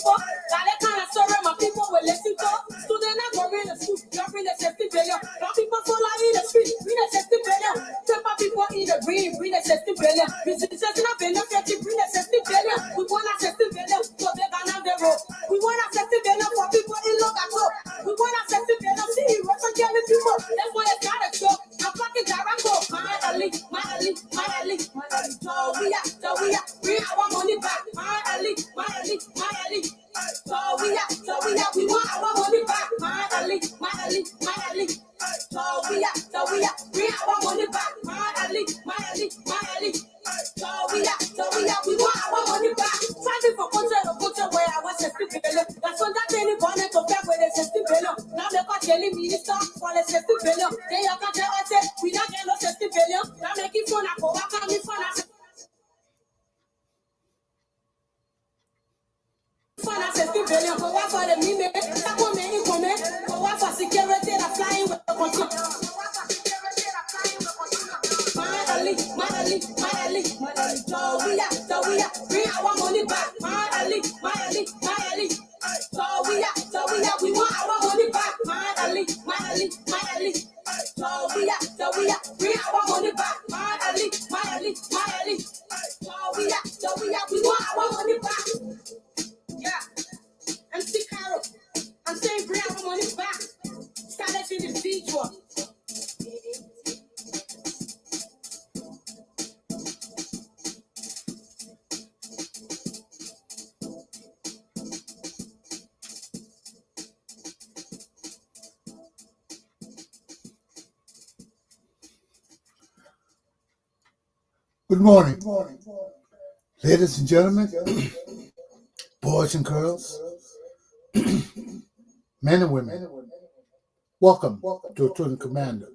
people. Got that kind of story my people will listen to. Students are going to school, you're in the safety billion. Some people fall out in the street, bring the safety billion. Some people in the green, bring the safety billion. Musicians in a billion, bring the safety billion. We want a safety billion, so they're gonna have the road. We want a safety billion for people in Logato. We want a safety billion, see heroes and killing people. That's why it's gotta show. I'm fucking Jaraco. My Ali, Joey, bring our money back. My Ali. Joey, we want our money back. My Ali. Joey, bring our money back. My Ali. Joey, we want our money back. Fighting for culture where I was 60 billion. That's when that any bonnet to back with the 60 billion. Now they got telling minister for the 60 billion. Then you can tell us that we not get no 60 billion. Now making fun of what can be fun of. Fun of 60 billion. Go out for the meme. That woman in woman. Go out for security. They're flying with the control. My Ali, Joey, bring our money back. My Ali, Joey, we want our money back. My Ali, Joey, bring our money back. My Ali, Joey, we want our money back. Yeah, MC Carol, I'm saying bring our money back. Started individual. Good morning, ladies and gentlemen, boys and girls, men and women. Welcome to Commander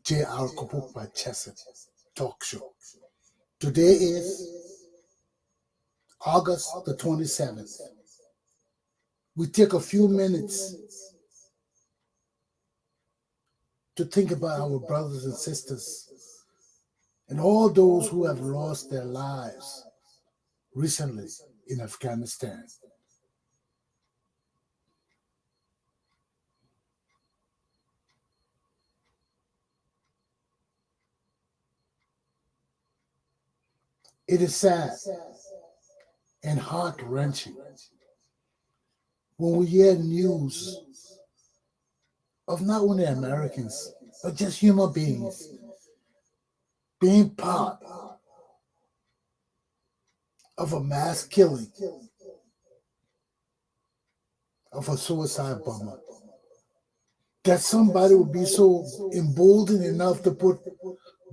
Galpohkpa Chesson Talk Show. Today is August the 27th. We take a few minutes to think about our brothers and sisters and all those who have lost their lives recently in Afghanistan. It is sad and heart-wrenching when we hear news of not only Americans, but just human beings being part of a mass killing of a suicide bomber. That somebody would be so emboldened enough to put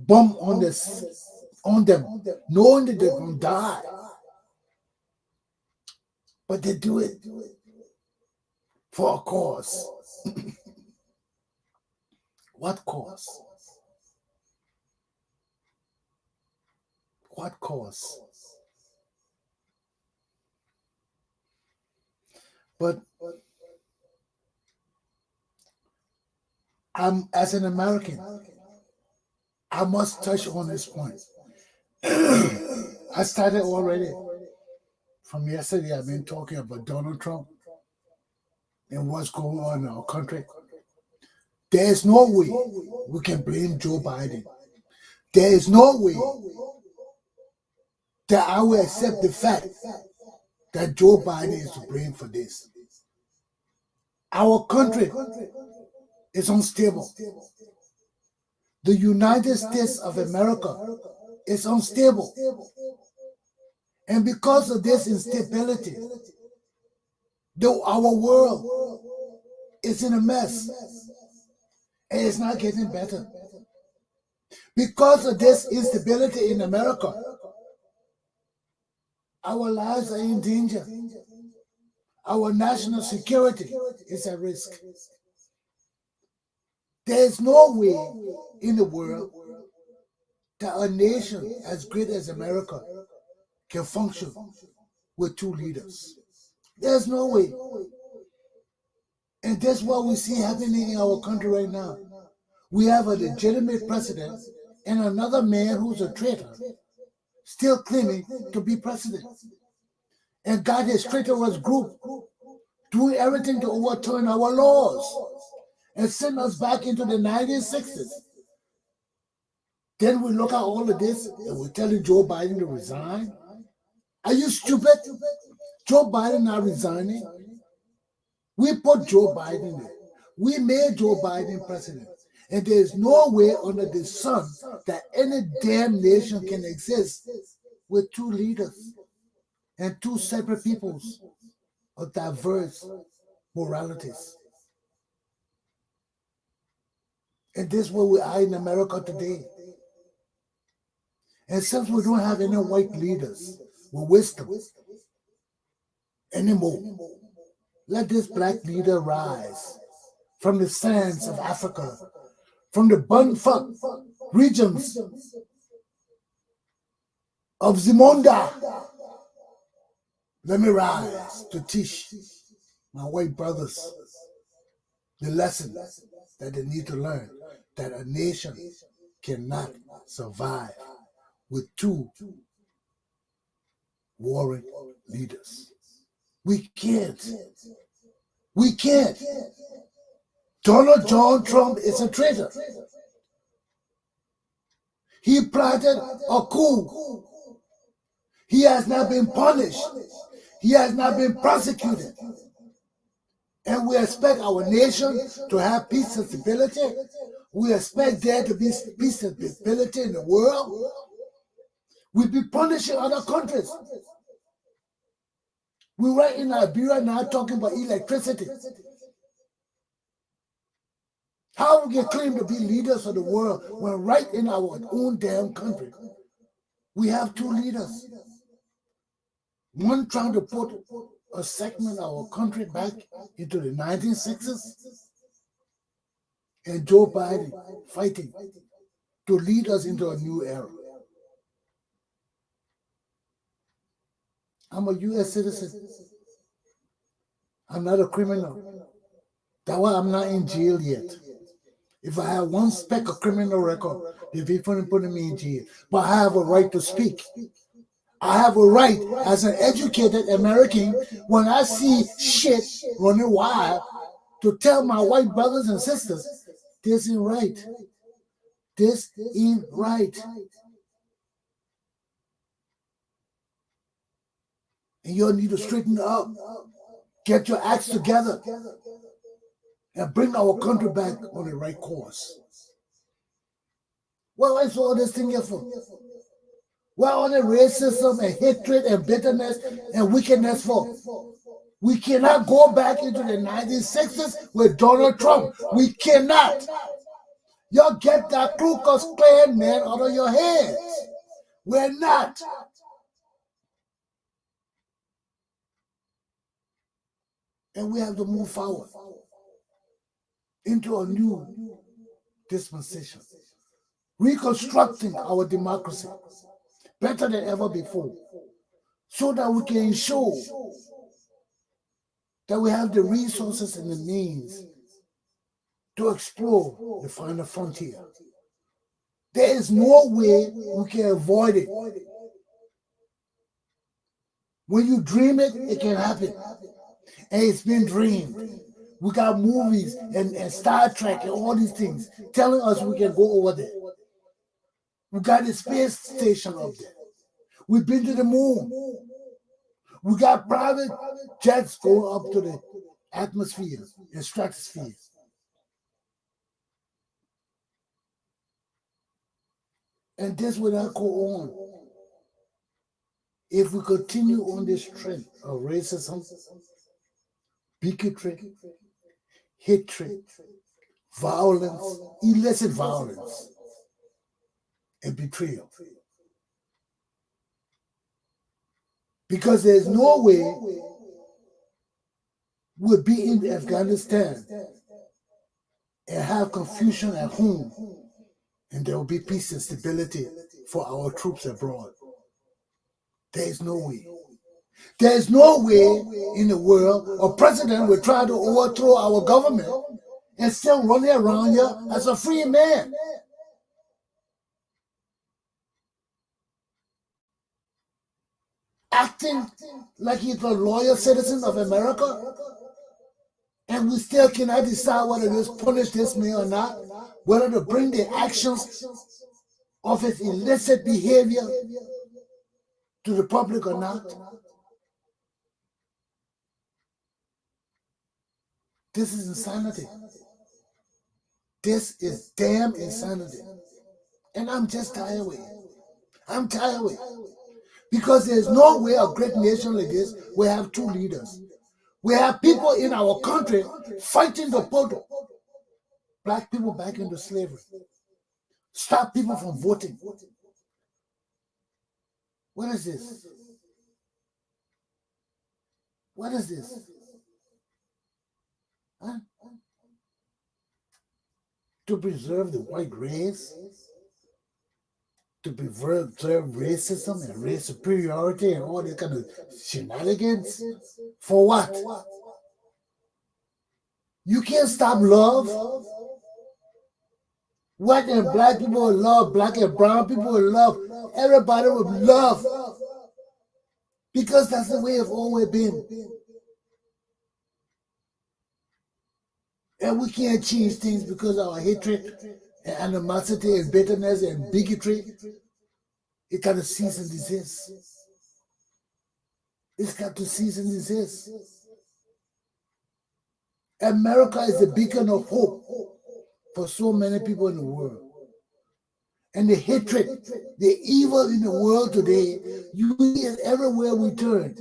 bomb on them, knowing that they're going to die. But they do it for a cause. What cause? What cause? But as an American, I must touch on this point. I started already from yesterday. I've been talking about Donald Trump and what's going on in our country. There is no way we can blame Joe Biden. There is no way that I will accept the fact that Joe Biden is to blame for this. Our country is unstable. The United States of America is unstable. And because of this instability, our world is in a mess. And it's not getting better. Because of this instability in America, our lives are in danger. Our national security is at risk. There is no way in the world that a nation as great as America can function with two leaders. There's no way. And that's what we see happening in our country right now. We have a legitimate president and another man who's a traitor still claiming to be president. and got his traitorous group doing everything to overturn our laws and send us back into the 1960s. Then we look at all of this and we're telling Joe Biden to resign. Are you stupid? Joe Biden not resigning. We put Joe Biden there. We made Joe Biden president. And there's no way under the sun that any damn nation can exist with two leaders and two separate peoples of diverse moralities. And this is where we are in America today. And since we don't have any white leaders with wisdom anymore, let this black leader rise from the sands of Africa, from the Bunfuck regions of Zimonda. Let me rise to teach my white brothers the lesson that they need to learn, that a nation cannot survive with two warring leaders. We can't. We can't. Donald John Trump is a traitor. He plotted a coup. He has not been punished. He has not been prosecuted. And we expect our nation to have peace and stability. We expect there to be peace and stability in the world. We'll be punishing other countries. We're right in Liberia now talking about electricity. How we can claim to be leaders of the world when right in our own damn country, we have two leaders. One trying to put a segment of our country back into the 1960s, and Joe Biden fighting to lead us into a new era. I'm a U.S. citizen. I'm not a criminal. That's why I'm not in jail yet. If I have one speck of criminal record, they'll be putting me in jail. But I have a right to speak. I have a right as an educated American, when I see shit running wild, to tell my white brothers and sisters, this ain't right. This ain't right. And you need to straighten up. Get your acts together. And bring our country back on the right course. What is all this thing here for? What all the racism and hatred and bitterness and wickedness for? We cannot go back into the 1960s with Donald Trump. We cannot. Y'all get that Ku Klux Klan man out of your heads. We're not. And we have to move forward into a new dispensation, reconstructing our democracy better than ever before, so that we can ensure that we have the resources and the means to explore the final frontier. There is no way we can avoid it. When you dream it, it can happen. And it's been dreamed. We got movies and Star Trek and all these things telling us we can go over there. We got the space station up there. We've been to the moon. We got private jets going up to the atmosphere and stratosphere. And this will not go on if we continue on this trend of racism, bigotry, hatred, violence, illicit violence, and betrayal. Because there's no way we'll be in Afghanistan and have confusion at home, and there will be peace and stability for our troops abroad. There is no way. There is no way in the world a president will try to overthrow our government and still running around here as a free man. acting like he's a loyal citizen of America, and we still cannot decide whether to punish this man or not, whether to bring the actions of his illicit behavior to the public or not. This is insanity. This is damn insanity. And I'm just tired with it. I'm tired with it. Because there's no way a great nation like this will have two leaders. We have people in our country fighting to put black people back into slavery. Stop people from voting. What is this? What is this? Huh? To preserve the white race? To preserve racism and race superiority and all this kind of shenanigans? For what? You can't stop love. White and black people will love, black and brown people will love, everybody will love. Because that's the way it's always been. And we can't change things because of our hatred and animosity and bitterness and bigotry. It got to cease and desist. It's got to cease and desist. America is the beacon of hope for so many people in the world. And the hatred, the evil in the world today, you see it everywhere we turn.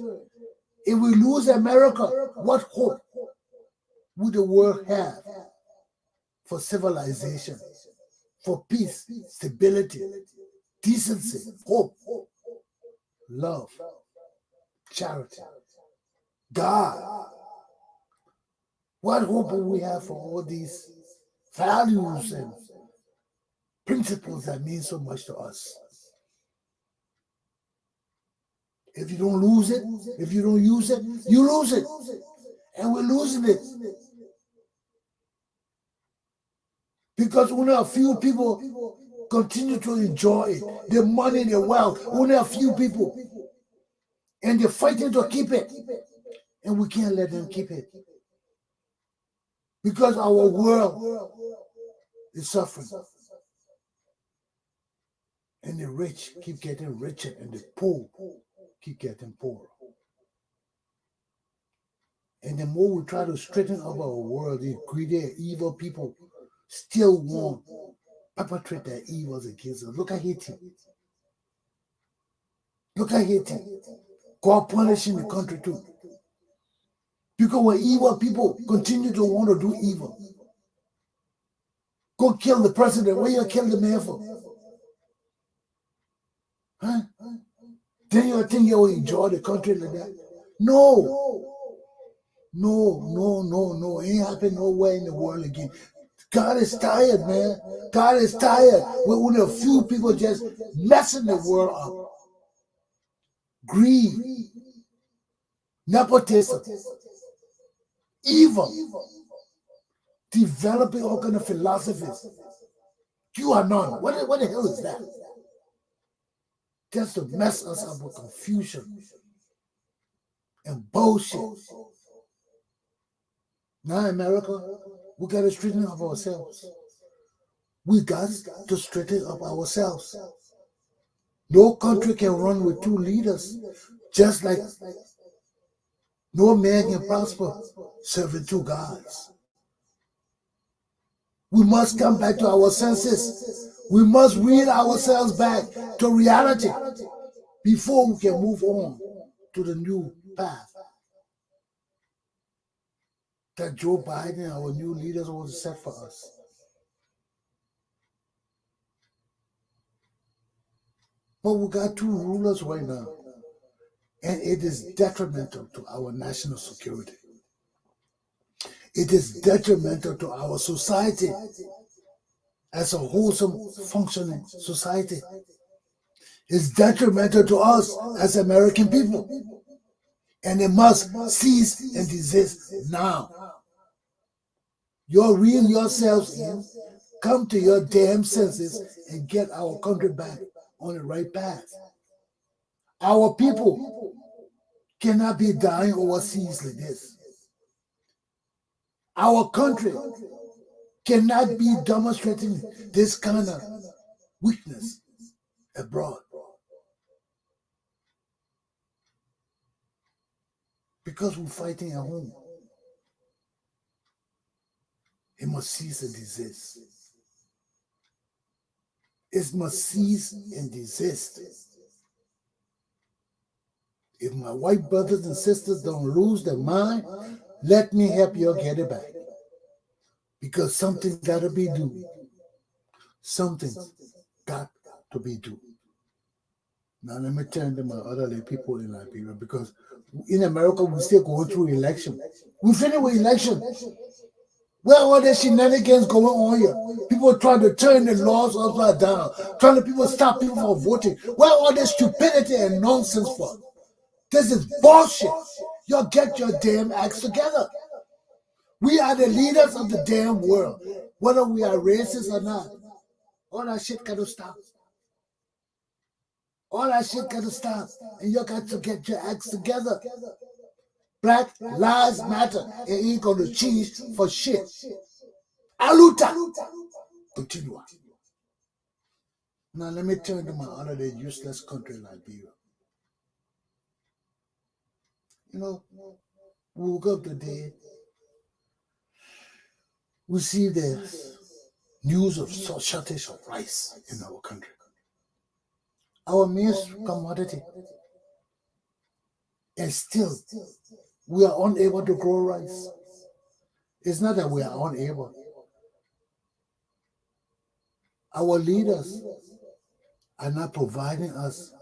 If we lose America, what hope would the world have for civilization, for peace, stability, decency, hope, love, charity, God? What hope will we have for all these values and principles that mean so much to us? If you don't lose it, if you don't use it, you lose it. And we're losing it. Because only a few people continue to enjoy it. The money, the wealth, only a few people. And they're fighting to keep it. And we can't let them keep it. Because our world is suffering. And the rich keep getting richer and the poor keep getting poorer. And the more we try to straighten up our world, the greedy, evil people still want to perpetrate their evils against us. Look at Haiti. Look at Haiti. God punishing the country too. Because when evil people continue to want to do evil, go kill the president. What you kill the man for? Huh? Then you think you will enjoy the country like that? No. No. It ain't happening nowhere in the world again. God is tired, man. God is tired. With only a few people just messing the world up. Greed, nepotism, evil, developing all kind of philosophies. You are none. What the hell is that? Just to mess us up with confusion and bullshit. Now in America, we got to straighten up ourselves. We got to straighten up ourselves. No country can run with two leaders, just like no man can prosper serving two gods. We must come back to our senses. We must read ourselves back to reality before we can move on to the new path that Joe Biden, our new leaders, want to set for us. But we got two rulers right now, and it is detrimental to our national security. It is detrimental to our society as a wholesome, functioning society. It's detrimental to us as American people. And it must cease and desist now. You reel yourselves in, come to your damn senses, and get our country back on the right path. Our people cannot be dying overseas like this. Our country cannot be demonstrating this kind of weakness abroad. Because we're fighting at home. It must cease and desist. It must cease and desist. If my white brothers and sisters don't lose their mind, let me help you get it back. Because something's got to be done. Something's got to be done. Now let me turn to my other people in Liberia, because in America we're still going through election. We finished with election. Where are all the shenanigans going on here? People trying to turn the laws upside down, trying to people stop people from voting. Where are all this stupidity and nonsense for? This is bullshit. Y'all get your damn acts together. We are the leaders of the damn world, whether we are racist or not. All that shit got to stop. All that shit got to stop. And you got to get your acts together. Black lives matter. It ain't going to change for shit. Aluta. Continua. Now let me turn to my other useless country, Liberia. You know, we woke up today, we see the news of shortage of rice in our country. Our main commodity. And still, we are unable to grow rice. It's not that we are unable. Our leaders are not providing us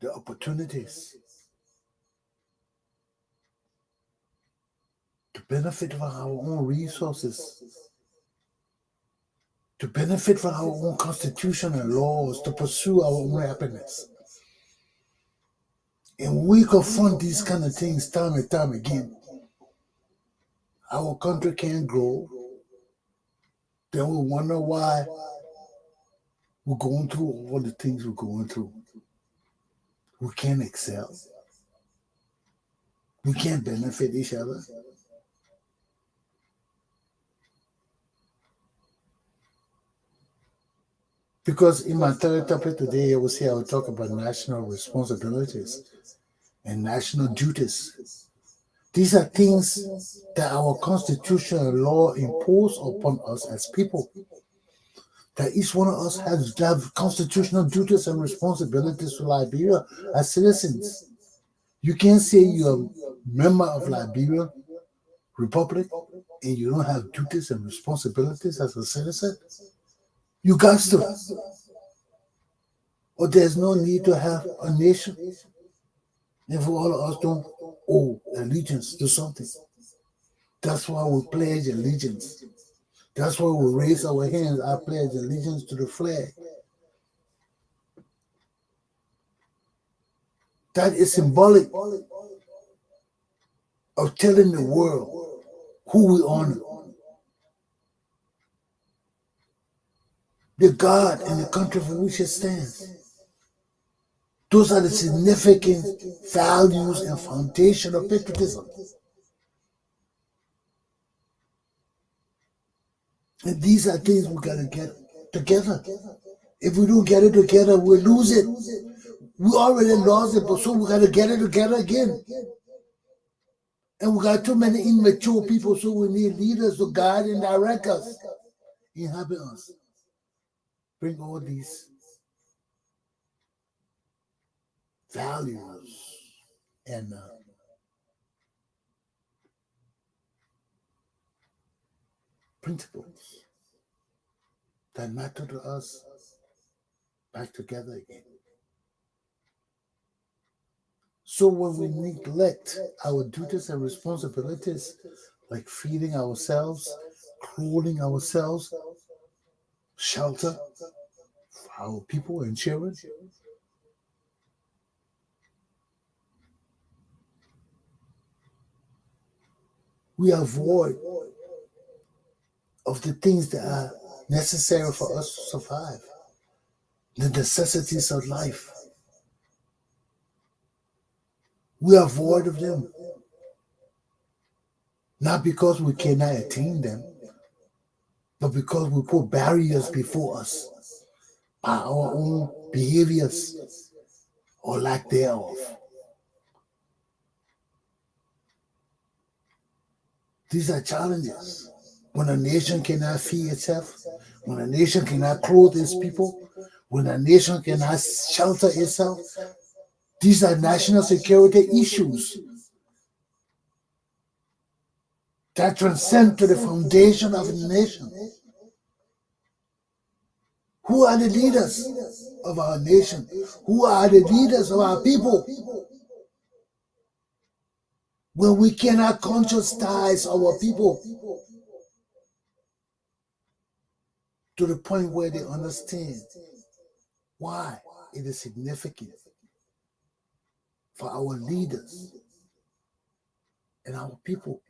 the opportunities to benefit from our own resources, to benefit from our own constitution and laws, to pursue our own happiness. And we confront these kind of things time and time again. Our country can't grow. Then we wonder why we're going through all the things we're going through. We can't excel. We can't benefit each other. Because in my third topic today, I will talk about national responsibilities and national duties. These are things that our constitution and law impose upon us as people. That each one of us has to have constitutional duties and responsibilities to Liberia as citizens. You can't say you're a member of Liberia Republic and you don't have duties and responsibilities as a citizen. You got to. Or there's no need to have a nation if all of us don't owe allegiance to something. That's why we pledge allegiance. That's why we raise our hands. I pledge allegiance to the flag. That is symbolic of telling the world who we honor. The God and the country for which it stands. Those are the significant values and foundation of patriotism. And these are things we got to get together. If we don't get it together, we'll lose it. We already lost it, but so we got to get it together again. And we got too many immature people, so we need leaders to guide and direct us, inhabit us. Bring all these values and principles that matter to us back together again. So when we neglect our duties and responsibilities, like feeding ourselves, clothing ourselves, shelter for our people and children, we are void of the things that are necessary for us to survive, the necessities of life. We are void of them. Not because we cannot attain them, but because we put barriers before us by our own behaviors or lack thereof. These are challenges. When a nation cannot feed itself, when a nation cannot clothe its people, when a nation cannot shelter itself, these are national security issues that transcend to the foundation of the nation. Who are the leaders of our nation? Who are the leaders of our people? When we cannot conscientize our people to the point where they understand why it is significant for our leaders and our people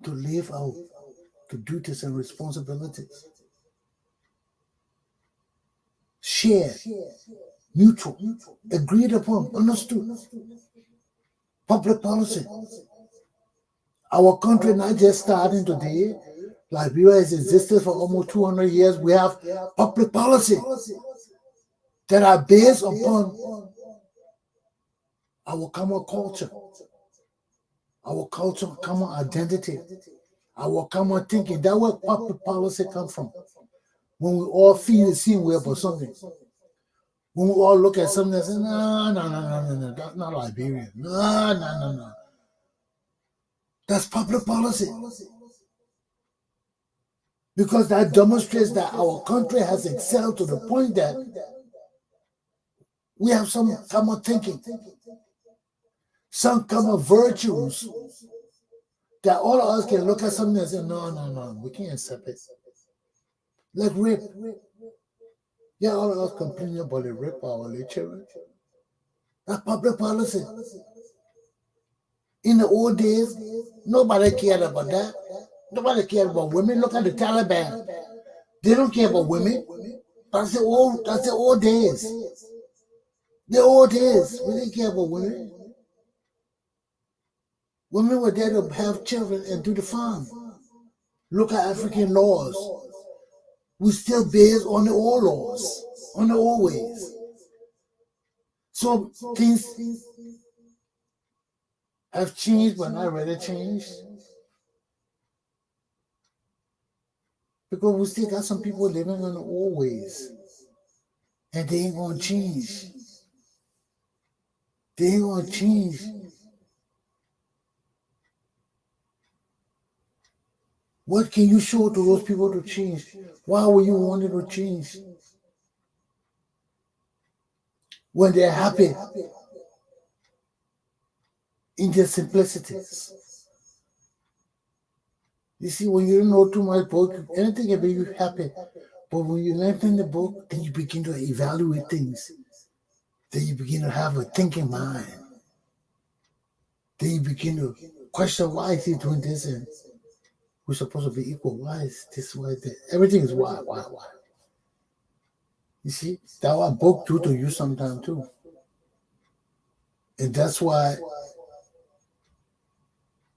to live out the duties and responsibilities. Shared, mutual, agreed upon, understood. Public policy. Our country not just starting today. Liberia has existed for almost 200 years. We have public policy that are based upon our common culture, common identity, our common thinking. That's where public policy comes from. When we all feel the same way about something. When we all look at something and say, no, that's not Liberian. No. That's public policy. Because that demonstrates that our country has excelled to the point that we have some common thinking, some common virtues that all of us can look at something and say, no, we can't accept it. Like rape. Yeah, all of us complaining about the rape of our little children. That's public policy. In the old days, nobody cared about that. Nobody cared about women. Look at the Taliban. They don't care about women. That's the old days. The old days. We didn't care about women. Women were there to have children and do the farm. Look at African laws. We still based on the old laws, on the old ways. So things have changed, but not really changed. Because we still got some people living in the old ways. And they ain't gonna change. They ain't gonna change. What can you show to those people to change? Why would you want it to change? When they're happy in their simplicities. You see, when you don't know too much book, anything can make you happy. But when you learn in the book, then you begin to evaluate things. Then you begin to have a thinking mind. Then you begin to question, why is he doing this? And we're supposed to be equal. Why is this? Why is that? Everything is why. You see, that's what book do to you sometimes too. And that's why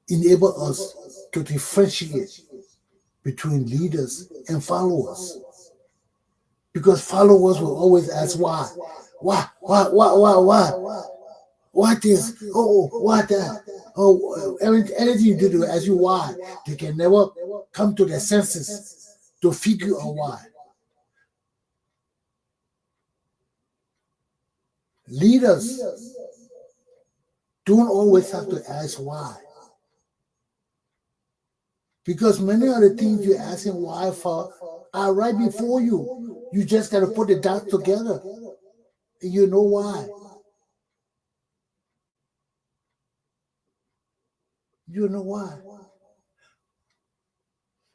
enable us to differentiate between leaders and followers. Because followers will always ask why. Why? What is? Oh, what that? Oh, anything you do to ask you why. They can never come to their senses to figure out why. Leaders don't always have to ask why. Because many of the things you're asking why for are right before you. You just got to put the dots together. And you know why. You know why.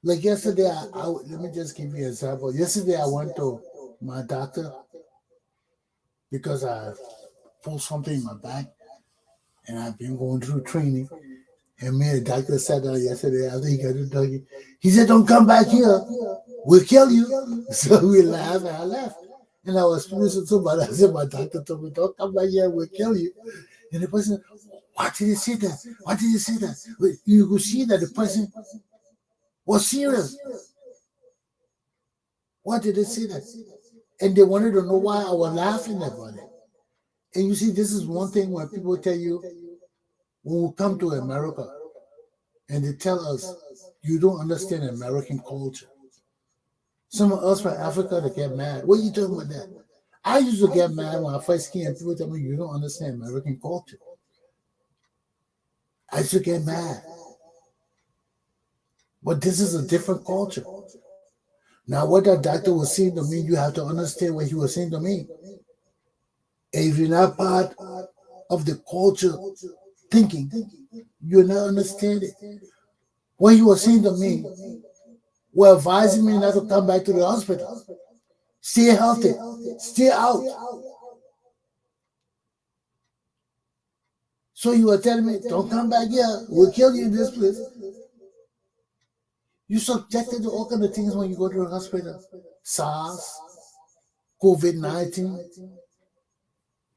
Like yesterday, let me just give you an example. Yesterday, I went to my doctor because I pulled something in my back and I've been going through training. And me and the doctor sat down yesterday after he got the doggy. He said, don't come back here. We'll kill you. So we laughed and I left. And I was speaking to somebody. I said, my doctor told me, don't come back here, we'll kill you. And the person, why did he say that? Why did he say that? You could see that the person was serious. Why did they say that? And they wanted to know why I was laughing about it. And you see, this is one thing when people tell you, when we come to America, and they tell us, you don't understand American culture. Some of us from Africa that get mad. What are you talking about that? I used to get mad when I first came and people tell me, you don't understand American culture. I used to get mad. But this is a different culture. Now, what that doctor was saying to me, you have to understand what he was saying to me. And if you're not part of the culture thinking, you're not understanding. What he was saying to me, were advising me not to come back to the hospital. Stay healthy. Stay out. So you were telling me, don't come back here. We'll kill you in this place. You subjected to all kinds of things when you go to the hospital. SARS, COVID-19,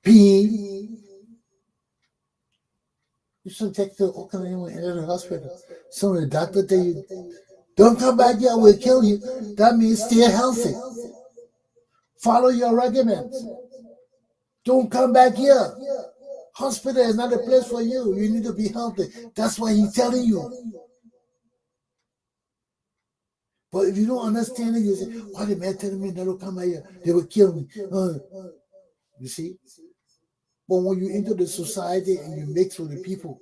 pain. You subjected to all kinds of things when you enter the hospital. So when the doctor tell you, don't come back here, we'll kill you. That means stay healthy. Follow your regiments. Don't come back here. Hospital is not a place for you. You need to be healthy. That's what he's telling you. But if you don't understand it, you say, why the man telling me not to come here? They will kill me. You see? But when you enter the society and you mix with the people,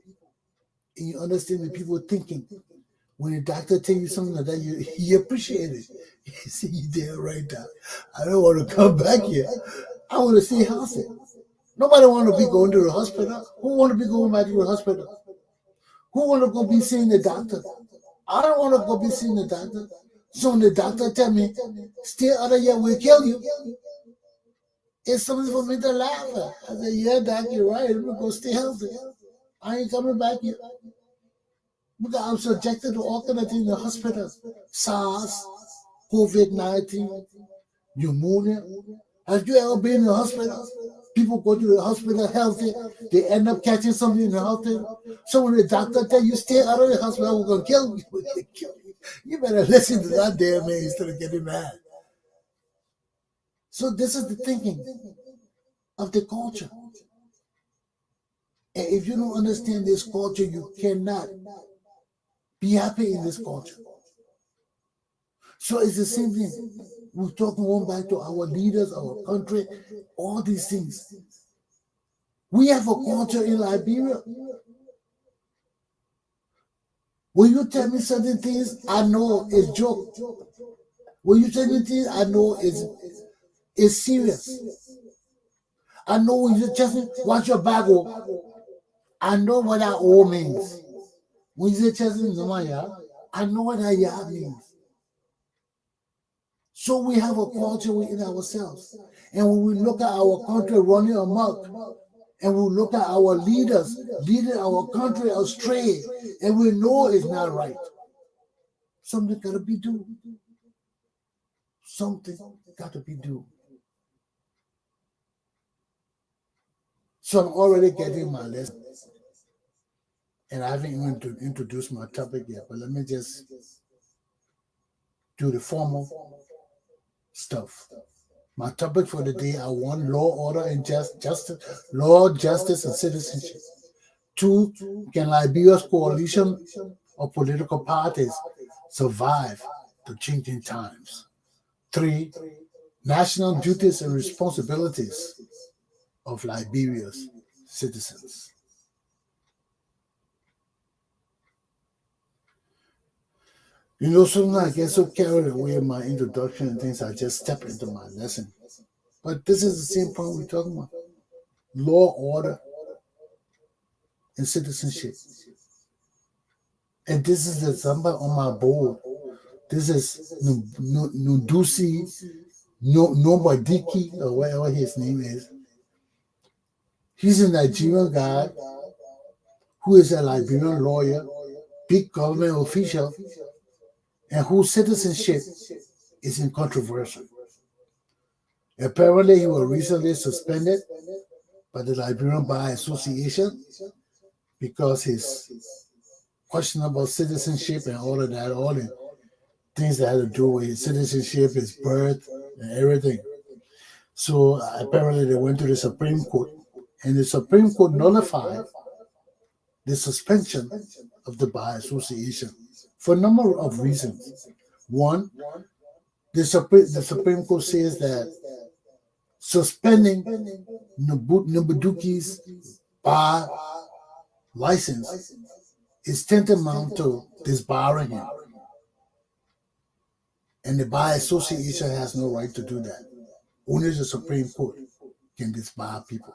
and you understand the people thinking, when the doctor tell you something like that, you appreciate it. You see, you did right now. I don't want to come back here. I want to stay healthy. Nobody want to be going to the hospital. Who want to be going back to the hospital? Who want to go be seeing the doctor? I don't want to go be seeing the doctor. So when the doctor tell me, stay out of here, we'll kill you. It's something for me to laugh at. I said, yeah, doc, you're right. I'm going to go stay healthy. I ain't coming back here. Because I'm subjected to all kinds of things in the hospital. SARS, COVID-19, pneumonia. Have you ever been in the hospital? People go to the hospital healthy. They end up catching something in the hospital. So when the doctor tell you stay out of the hospital, we're going to kill you. You better listen to that damn man instead of getting mad. So this is the thinking of the culture. And if you don't understand this culture, you cannot be happy in this culture. So it's the same thing. We're talking going back to our leaders, our country, all these things. We have a culture in Liberia. When you tell me certain things, I know it's joke. When you tell me things, I know it's serious. I know when you tell me, watch your back, I know what that all means. When you say Chesson, I know what that ya means. So we have a culture within ourselves. And when we look at our country running amok, and we look at our leaders leading our country astray, and we know it's not right, something got to be done. Something got to be done. So I'm already getting my lesson. And I haven't even introduced my topic yet, but let me just do the formal stuff. My topic for the day, I want law, order, and justice, law, justice, and citizenship. 2, can Liberia's coalition of political parties survive the changing times? 3, national duties and responsibilities of Liberia's citizens. You know, sometimes I get so carried away in my introduction and things, I just step into my lesson. But this is the same point we're talking about. Law, order, and citizenship. And this is the number on my board. This is Nudusi Nobadiki, or whatever his name is. He's a Nigerian guy who is a Liberian lawyer, big government official, and whose citizenship is in controversy. Apparently, he was recently suspended by the Liberian Bar Association because his questionable citizenship and all of that, all the things that had to do with his citizenship, his birth, and everything. So apparently, they went to the Supreme Court, and the Supreme Court nullified the suspension of the Bar Association for a number of reasons. One, the Supreme Court says that suspending Nubuduki's bar license is tantamount to disbarring him. And the Bar Association has no right to do that. Only the Supreme Court can disbar people.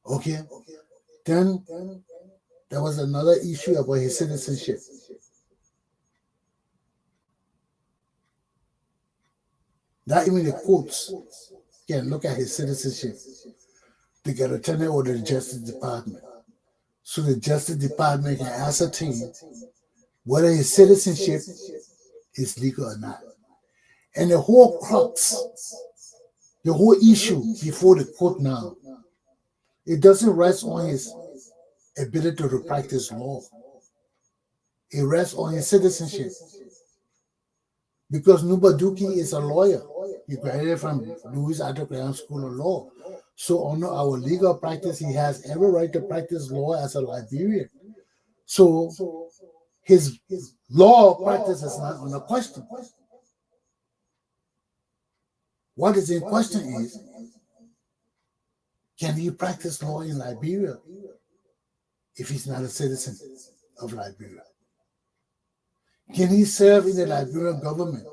Okay? Then there was another issue about his citizenship. Not even the courts can look at his citizenship. They got to turn it over to the Justice Department. So the Justice Department can ascertain whether his citizenship is legal or not. And the whole crux, the whole issue before the court now, it doesn't rest on his ability to practice law. It rests on his citizenship. Because Nubuduki is a lawyer. He graduated from Louis Underground School of Law. So under our legal practice, he has every right to practice law as a Liberian. So his law practice is not on a question. What is in question is, can he practice law in Liberia if he's not a citizen of Liberia? Can he serve in the Liberian government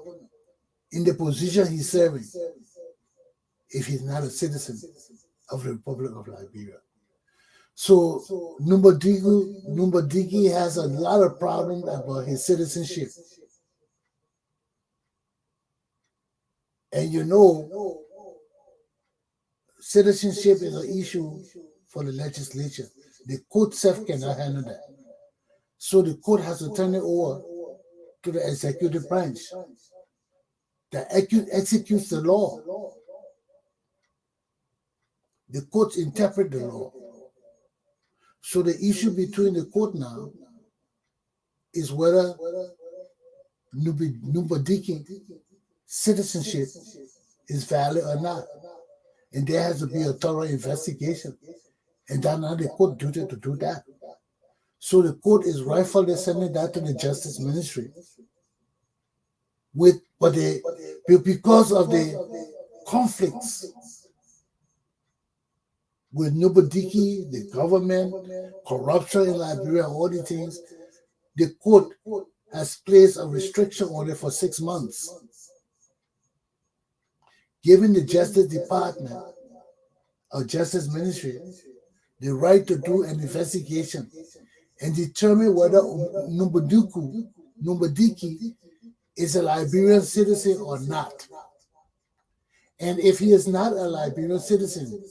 in the position he's serving if he's not a citizen of the Republic of Liberia? So Numbadiki has a lot of problems about his citizenship. And you know, citizenship is an issue for the legislature. The court self cannot handle that. So the court has to turn it over to the executive branch that executes the law. The courts interpret the law. So the issue between the court now is whether Numbadiki citizenship is valid or not. And there has to be a thorough investigation. And then now the court duty to do that. So the court is rightfully sending that to the Justice Ministry. Because of the conflicts with Numbadiki, the government, corruption in Liberia, all these things, the court has placed a restriction on it for 6 months, giving the Justice Department or Justice Ministry the right to do an investigation and determine whether Numbadiki is a Liberian citizen or not. And if he is not a Liberian citizen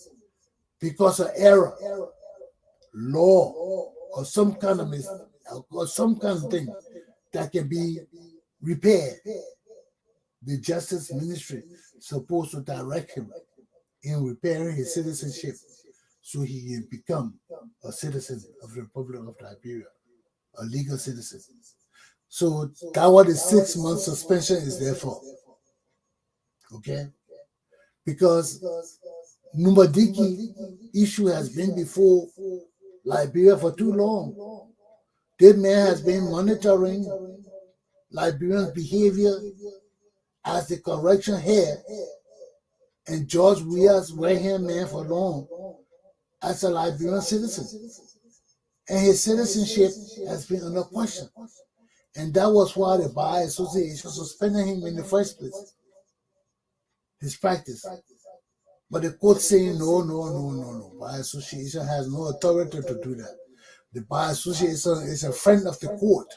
because of error, law, or some kind of thing that can be repaired, the Justice Ministry is supposed to direct him in repairing his citizenship so he can become a citizen of the Republic of Liberia, a legal citizen. So that's what the 6 month suspension is there for. Okay? Because Numbadiki issue has been before Liberia for too long. This man has been monitoring Liberian behavior as the correction head and George Weah's right-hand man for long as a Liberian citizen. And his citizenship has been under question. And that was why the Bar Association suspended him in the first place, his practice. But the court saying, no. Bar Association has no authority to do that. The Bar Association is a friend of the court.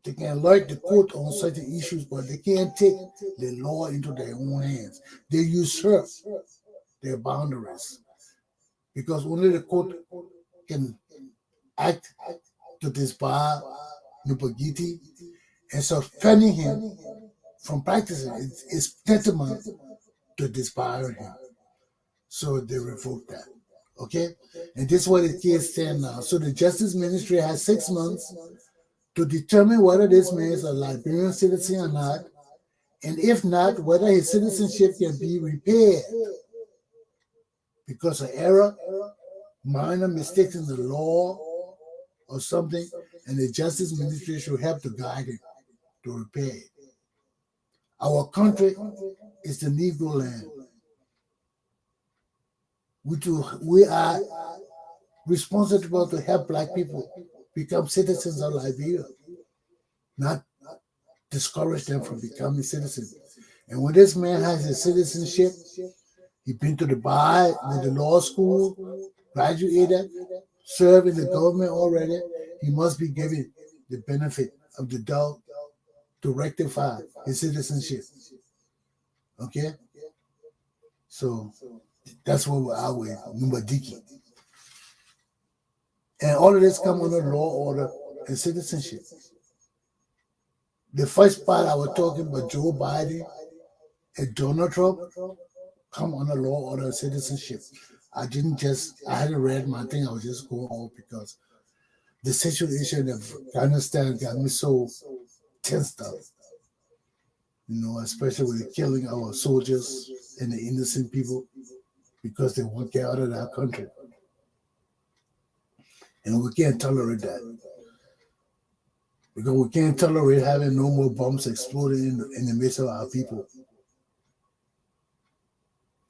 They can alert the court on certain issues, but they can't take the law into their own hands. They usurp their boundaries because only the court can act to disbar Numbadiki and suspending him from practicing. It's tantamount to disbarring him. So they revoked that. Okay? And this is what the case stands now. So the Justice Ministry has 6 months to determine whether this man is a Liberian citizen or not, and if not, whether his citizenship can be repaired because of error, minor mistakes in the law, or something, and the Justice Ministry should help to guide him to repair it. Our country is the Negro land. We are responsible to help Black people become citizens of Liberia, not discourage them from becoming citizens. And when this man has his citizenship, he's been to the bar, the law school, graduated, served in the government already, he must be given the benefit of the doubt to rectify his citizenship. Okay? So that's what we are with Numbadiki. And all of this come under law, order, and citizenship. The first part I was talking about Joe Biden and Donald Trump come under law, order, and citizenship. I hadn't read my thing, I was just going off because the situation of Afghanistan got me so tensed up. Especially with killing our soldiers and the innocent people because they won't get out of that country. And we can't tolerate that. Because we can't tolerate having no more bombs exploding in the midst of our people.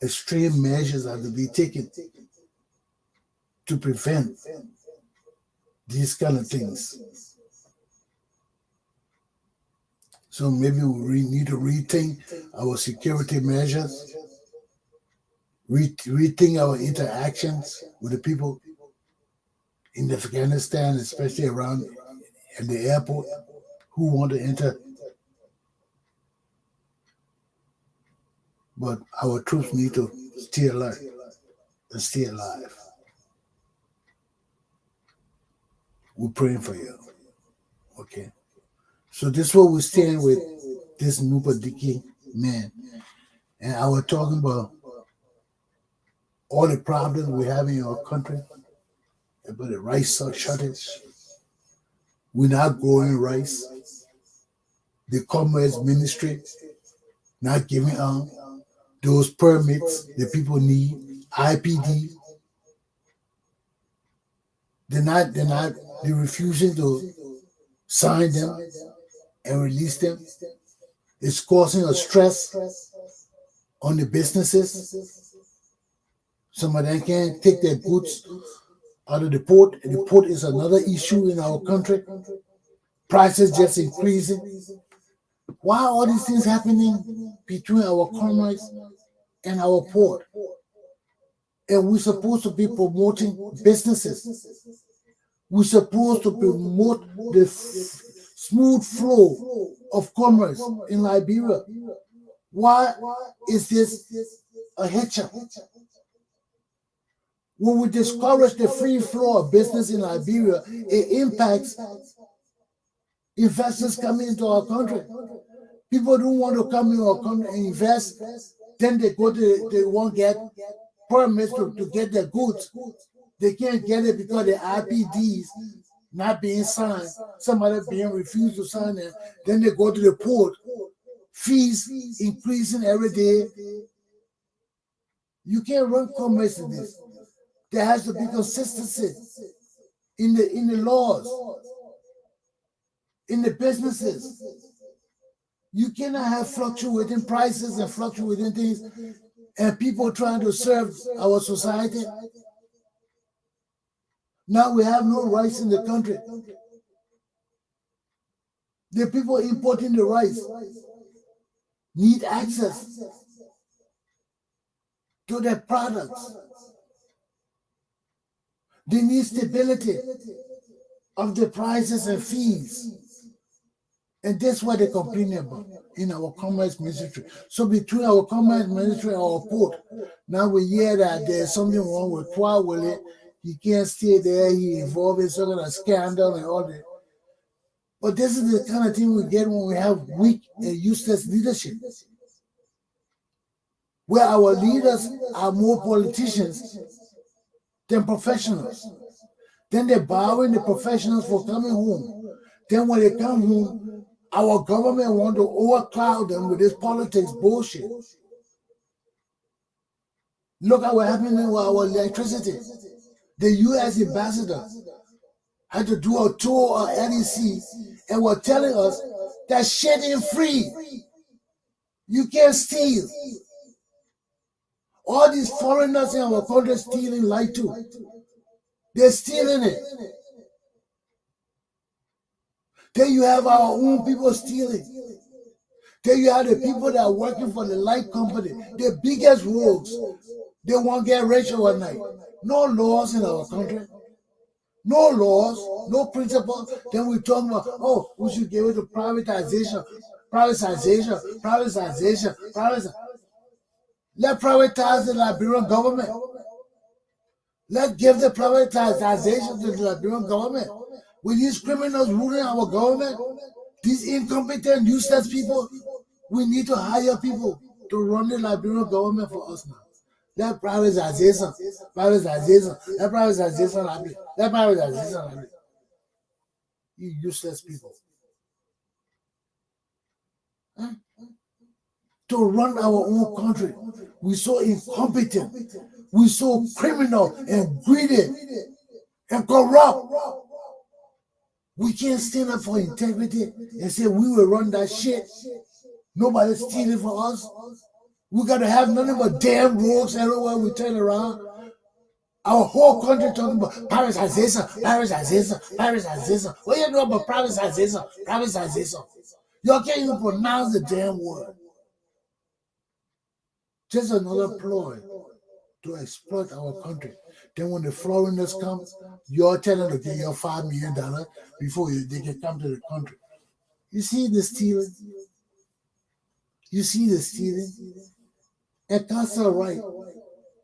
Extreme measures have to be taken to prevent these kind of things. So maybe we need to rethink our security measures, rethink our interactions with the people in Afghanistan, especially around at the airport, who want to enter. But our troops need to stay alert and stay alive. We're praying for you. Okay. So this is what we stand with this Numbadiki man. And I was talking about all the problems we have in our country, about the rice shortage. We're not growing rice. The Commerce Ministry not giving out those permits that people need, IPD. They're refusing to sign them and release them. It's causing a stress on the businesses. Some of them can't take their goods out of the port. And the port is another issue in our country. Prices just increasing. Why are all these things happening between our commerce and our port? And we're supposed to be promoting businesses. We're supposed to promote the smooth flow of commerce in Liberia. Why is this a hitch-up? When we discourage the free flow of business in Liberia, it impacts investors coming into our country. People don't want to come in our country and invest. Then they won't get permits to get their goods. They can't get it because the IPDs not being signed. Somebody being refused to sign it. Then they go to the port. Fees increasing every day. You can't run commerce in this. There has to be consistency in the laws, in the businesses. You cannot have fluctuating prices and fluctuating things and people trying to serve our society. Now we have no rice in the country. The people importing the rice need access to their products. They need stability of the prices and fees. And that's what they complain about in our Commerce Ministry. So between our Commerce Ministry and our port, now we hear that there's something wrong with Kwa Willie. He can't stay there. He involved in some kind of scandal and all that. But this is the kind of thing we get when we have weak and useless leadership, where our leaders are more politicians than professionals. Then they're borrowing the professionals for coming home. Then when they come home, our government want to overcloud them with this politics bullshit. Look at what happened with our electricity. The U.S. ambassador had to do a tour of NEC and were telling us that shit ain't free. You can't steal. All these foreigners in our country stealing light too. They're stealing it. Then you have our own people stealing. Then you have the people that are working for the light company, the biggest rogues. They won't get rich overnight. No laws in our country. No laws, no principle. Then we talk about, oh, we should give it to privatization. Let privatize the Liberian government. Let's give the privatization to the Liberian government. With these criminals ruling our government, these incompetent, useless people, we need to hire people to run the Liberian government for us now. That privatization. You useless people. Huh? To run our own country. We're so incompetent. We're so criminal and greedy and corrupt. We can't stand up for integrity and say we will run that shit. Nobody's stealing for us. We got to have nothing but damn rules everywhere we turn around. Our whole country talking about privatization. What you know about privatization? Y'all can't even pronounce the damn word. Just another ploy to exploit our country. Then when the foreigners come, you're telling them to get your $5 million before they can come to the country. You see the stealing? And Council right.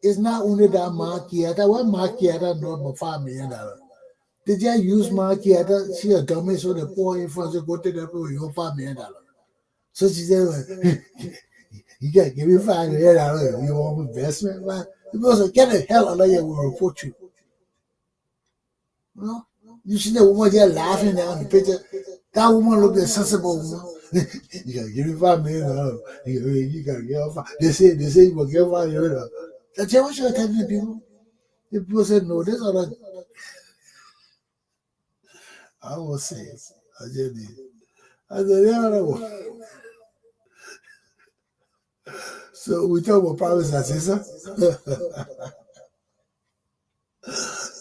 It's not only that Markieta. What Markieta know about $5 million? They just use Markieta. She a dummy, so the poor influencer go to the people with your $5 million. So she said, you got to give me $5 million. You want investment, man? People say, get the hell out of here, we'll report you. You know? You see the woman there laughing there on the picture. That woman looked a sensible woman. You got to give me $5 million. You got to give her $5. They say you will give $5 million. That's what you're telling the people. The people said, no, this other. I will say it. I just did. I said, yeah, so we talk about privatization.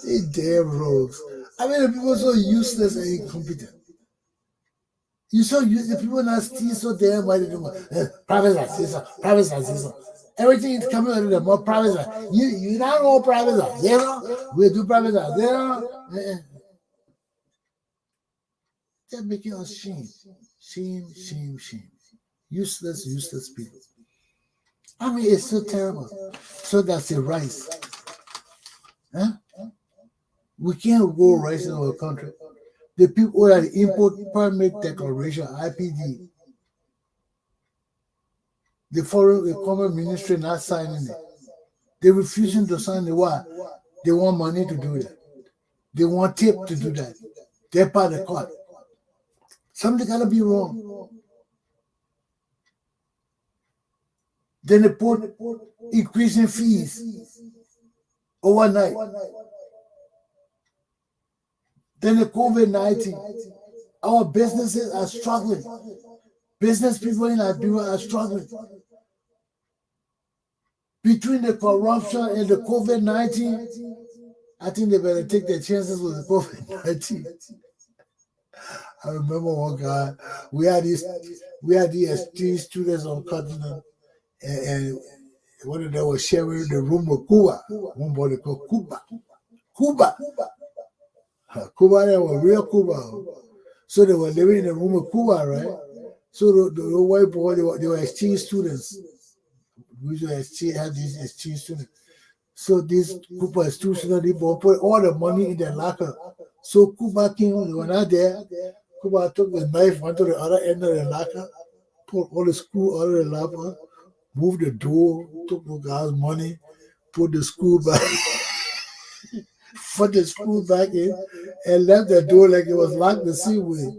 These damn rogues. I mean, the people are so useless and incompetent. The people not steal so damn why they do privatization. Everything is coming out of them more privatization. You don't know privatization. We do privatization. They're making us shame. Shame. Useless people. I mean, it's so terrible. So that's the rice. Huh? We can't grow rice in our country. The people that import permit declaration, IPD, the foreign common ministry not signing it. They're refusing to sign it. Why? They want money to do that. They want tip to do that. They're part of the court. Something gotta be wrong. Then they put increasing fees overnight. Then the COVID-19, our businesses are struggling. Business people in Liberia are struggling. Between the corruption and the COVID-19, I think they better take their chances with the COVID-19. I remember one guy, we had these exchange students on continent, and one of them was sharing the room with Cuba. One boy called Cuba. Cuba, they were real Cuba. So they were living in the room with Cuba, right? So the white boy, they were exchange students. We had these exchange students. So this Cuba exchange students, they put all the money in their locker. So Cuba came, they were not there. Cuba took the knife, went to the other end of the locker, pulled all the screw out of the locker, moved the door, took the guy's money, put the screw back, put the screw back in, and left the door like it was locked the same way.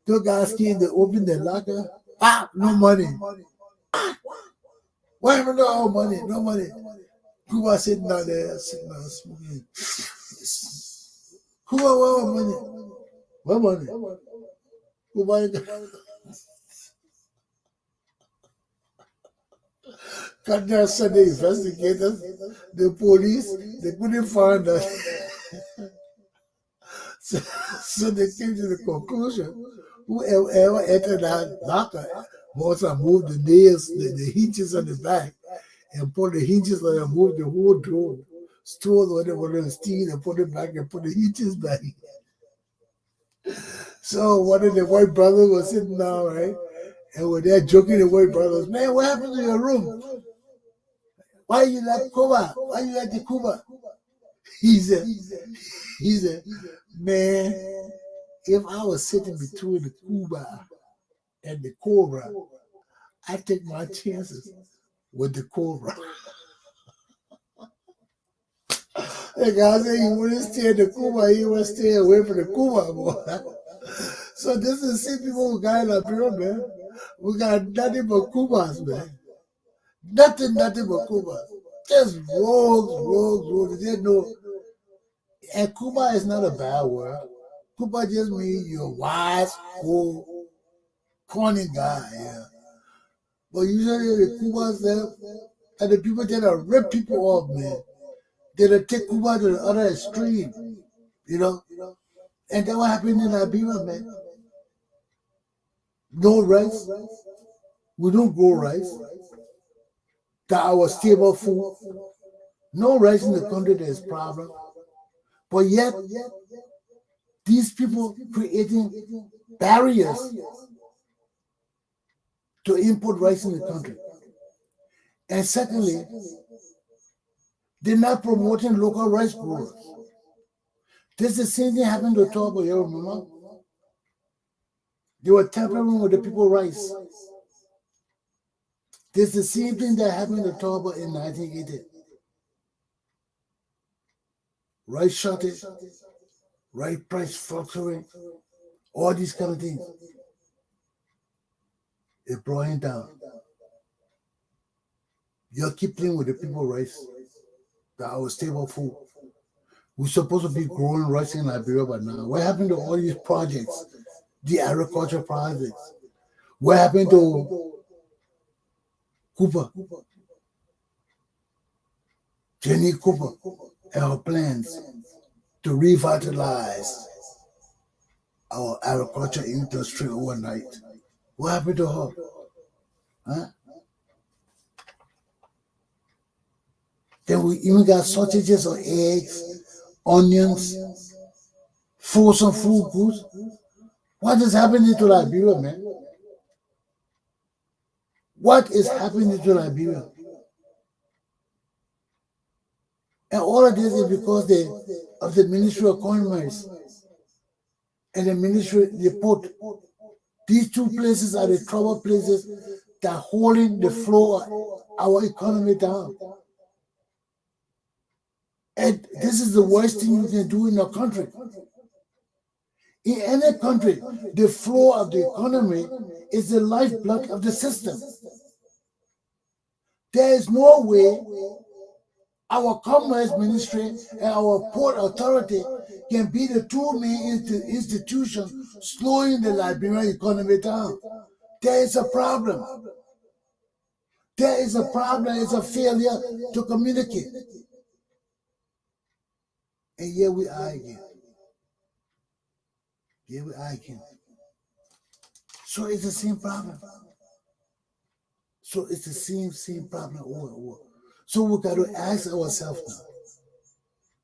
The guys came to open the locker. No money. What happened to our money? No money. Cuba sitting down there, smoking. Cuba, what money? What money? Cuba got there Sunday investigators, the police, they couldn't find us. So they came to the conclusion, whoever entered that locker must have moved the nails, the hinges on the back, and put the hinges on and moved the whole door. Stole what they wanted to steal and put it back and put the hinges back. So one of the white brothers was sitting down, right? And when they're joking, the white brothers, man, what happened to your room? Why you like Cuba? Why you like the Cuba? He said, man, if I was sitting between the Cuba and the Cobra, I take my chances with the Cobra. The guy said he wouldn't stay in the Cuba, he would stay away from the Cuba, boy. So this is the same people who got in Liberia, man. We got nothing but Cubas, man. Nothing but Cubas. Just rogues. They know. And Cuba is not a bad word. Cuba just means you're wise, cool, corny guy, yeah. But usually the Cubans there, and the people that rip people off, man. They'll take Cuba to the other extreme, you know. And that what happened in Liberia, man. No rice. We don't grow rice. That our stable food. No rice in the country, there's problem. But yet, these people creating barriers to import rice in the country. And secondly, they're not promoting local rice growers. This is the same thing happened to Togo, you remember? They were tampering with the people's rice. This is the same thing that happened to Togo in 1980. Rice shortage, rice price fluctuating, all these kind of things. It brought it down. You keep playing with the people's rice, our stable food. We're supposed to be growing rice in Liberia by now. What happened to all these projects, the agriculture projects? What happened to Cooper, Jenny Cooper, and her plans to revitalize our agriculture industry overnight? What happened to her? Huh? Then we even got shortages of eggs, onions, frozen food goods. What is happening to Liberia, man? What is happening to Liberia? And all of this is because of the Ministry of Commerce and the Ministry they put. These two places are the trouble places that are holding the flow of our economy down. And this is the worst thing you can do in a country. In any country, the flow of the economy is the lifeblood of the system. There is no way our commerce ministry and our port authority can be the two main institutions slowing the Liberian economy down. There is a problem. There is a problem. It's a failure to communicate. And here we are again. Here we are again. So it's the same problem. So it's the same problem over and over. So we got to ask ourselves now.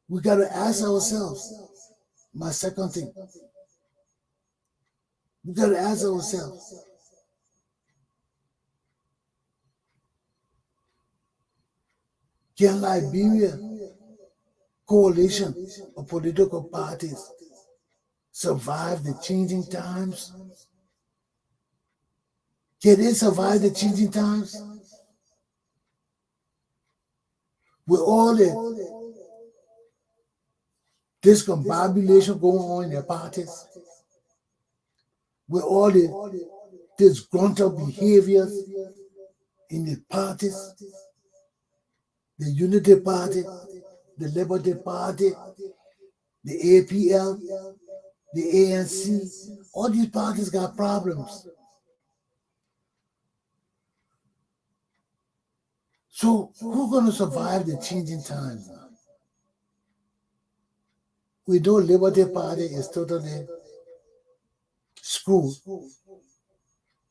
We got to ask ourselves. My second thing. We got to ask ourselves. Can Liberia coalition of political parties survive the changing times? Can they survive the changing times? With all the discombobulation going on in their parties, with all the disgruntled behaviors in the parties, the Unity Party, the Liberty Party, the APL, the ANC, all these parties got problems. So who's going to survive the changing times now? We know Liberty Party is totally screwed.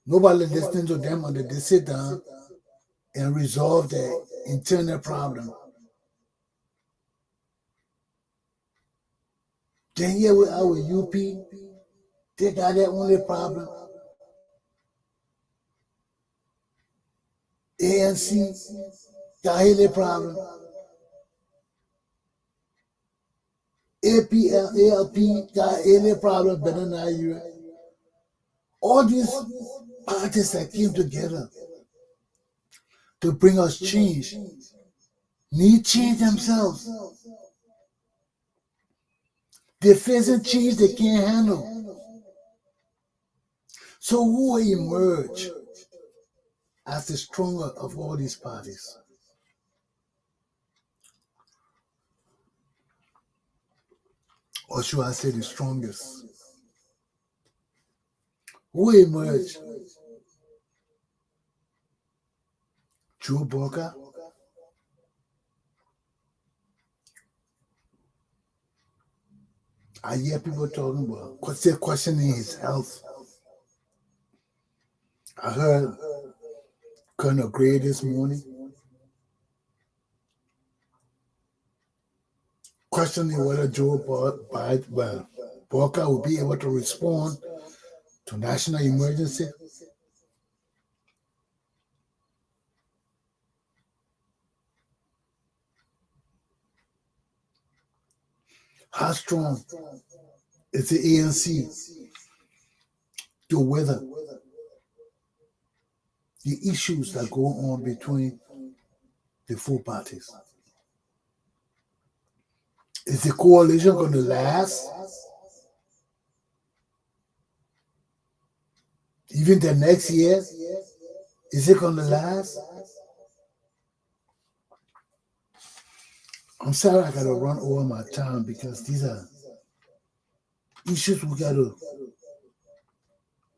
Nobody listening to them until they sit down and resolve their internal problem. Then here we are with UP. They got their only problem. ANC got their problem. APL, ALP got their problem better than you. All these parties that came together to bring us change need change themselves. They're facing change they can't handle. So who will emerge as the stronger of all these parties? Or should I say the strongest? Who will emerge? Joe Booker? I hear people talking about questioning his health. I heard Colonel Gray this morning questioning whether Joe Booker will be able to respond to national emergency. How strong is the ANC to weather the issues that go on between the four parties? Is the coalition going to last even the next year? Is it going to last? I'm sorry I got to run over my time because these are issues we got to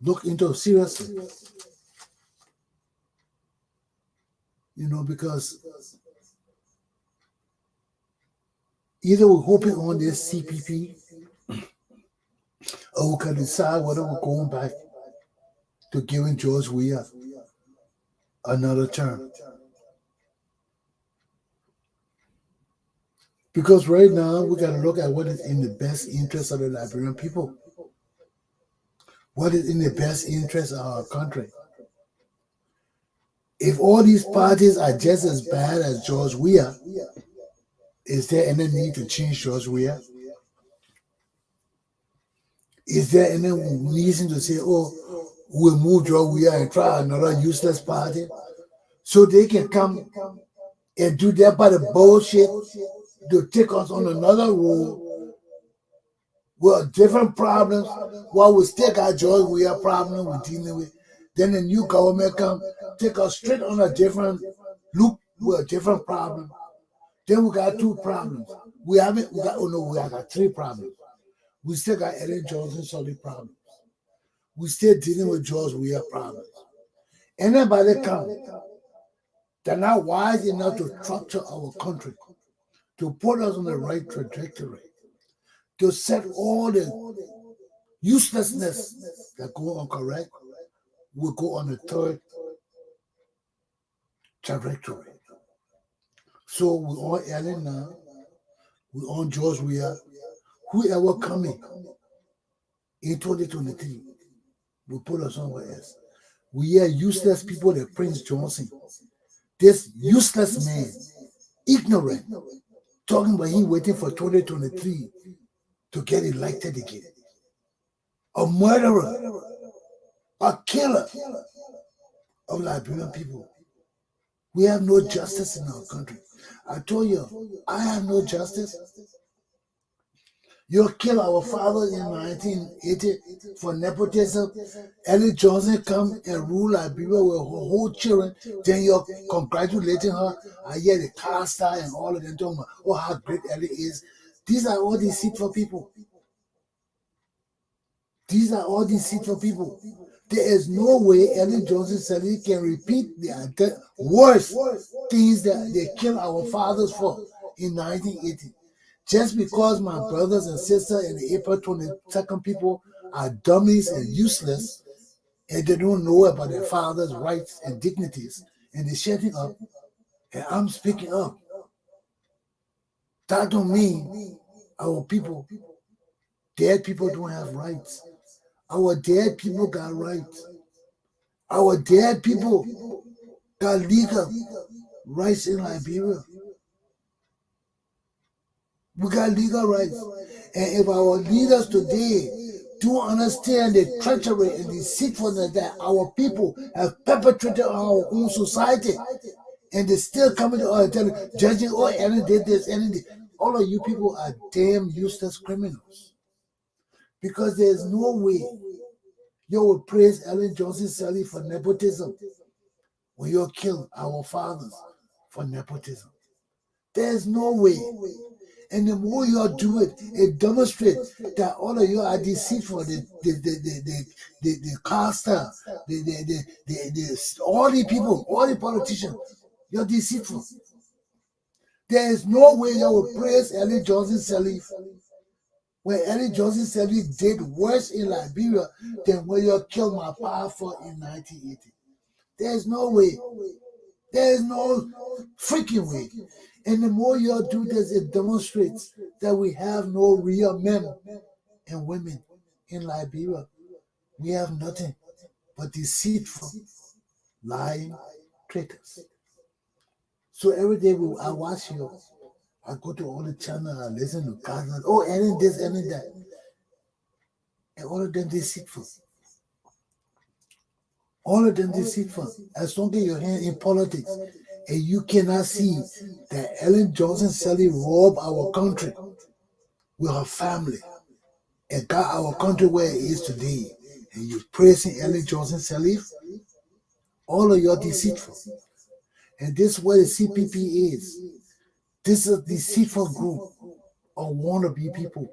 look into seriously. You know, because either we're hoping on this CPP or we can decide whether we're going back to giving George Weah another term. Because right now, we got to look at what is in the best interest of the Liberian people. What is in the best interest of our country. If all these parties are just as bad as George Weah, is there any need to change George Weah? Is there any reason to say, oh, we'll move George Weah and try another useless party so they can come and do that by the bullshit to take us on another road with different problems while we still got George Weah problem we're dealing with. Then the new government come take us straight on a different loop with a different problem. Then we got two problems. We got three problems. We still got Ellen Johnson solid problems. We still dealing with George Weah problems. Anybody come, they're not wise enough to structure our country, to put us on the right trajectory, to set all the uselessness that go on correct, will go on the third trajectory. So we're on Ellen now, we're on George Weah, whoever coming in 2023 will put us somewhere else. We are useless people like Prince Johnson. This useless man, ignorant, talking about he waiting for 2023 to get elected again. a murderer, a killer of Liberian people. We have no justice in our country. I told you, I have no justice. You kill our fathers in 1980 for nepotism. Ellie Johnson come and rule Liberia with her whole children. Then you're congratulating her. I hear the car star and all of them talking about, oh, how great Ellie is. These are all deceitful people. These are all deceitful people. There is no way Ellen Johnson Sirleaf can repeat the worst things that they killed our fathers for in 1980. Just because my brothers and sisters in the April 22nd people are dummies and useless, and they don't know about their fathers' rights and dignities, and they're shutting up, and I'm speaking up. That don't mean our people, dead people don't have rights. Our dead people got rights. Our dead people got legal rights in Liberia. We got legal rights. And if our leaders today don't understand the treachery and deceitfulness that our people have perpetrated on our own society, and they still coming to us and judging, oh, Ellen did this, Ellen did. All of you people are damn useless criminals. Because there's no way you will praise Ellen Johnson Sirleaf for nepotism when you kill our fathers for nepotism. There's no way. And the more you do it, it demonstrates that all of you are deceitful. The caster, all the people, all the politicians, you're deceitful. There is no way you will praise Ellen Johnson Sirleaf when Ellen Johnson Sirleaf did worse in Liberia than when you killed my father in 1980. There's no way. There is no freaking way. And the more you do this, it demonstrates that we have no real men and women in Liberia. We have nothing but deceitful, lying traitors. So every day I watch you. I go to all the channels, I listen to cars, oh, any this, any that. And all of them deceitful. All of them deceitful. As long as you're in politics and you cannot see that Ellen Johnson Sirleaf robbed our country with her family and got our country where it is today, and you're praising Ellen Johnson Sirleaf, all of you are deceitful. And this is what the CPP is. This is a deceitful group of wannabe people.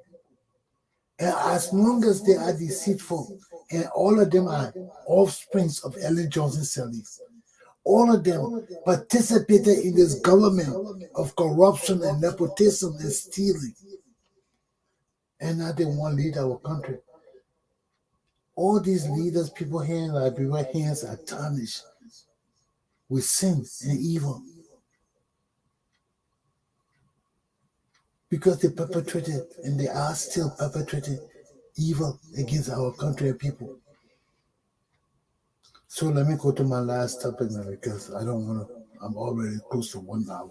And as long as they are deceitful, and all of them are offsprings of Ellen Johnson Sirleaf, all of them participated in this government of corruption and nepotism and stealing. And now they want to lead our country. All these leaders, people here in Liberia, hands are tarnished with sin and evil. Because they perpetrated and they are still perpetrating evil against our country and people. So let me go to my last topic now because I don't want to, I'm already close to 1 hour.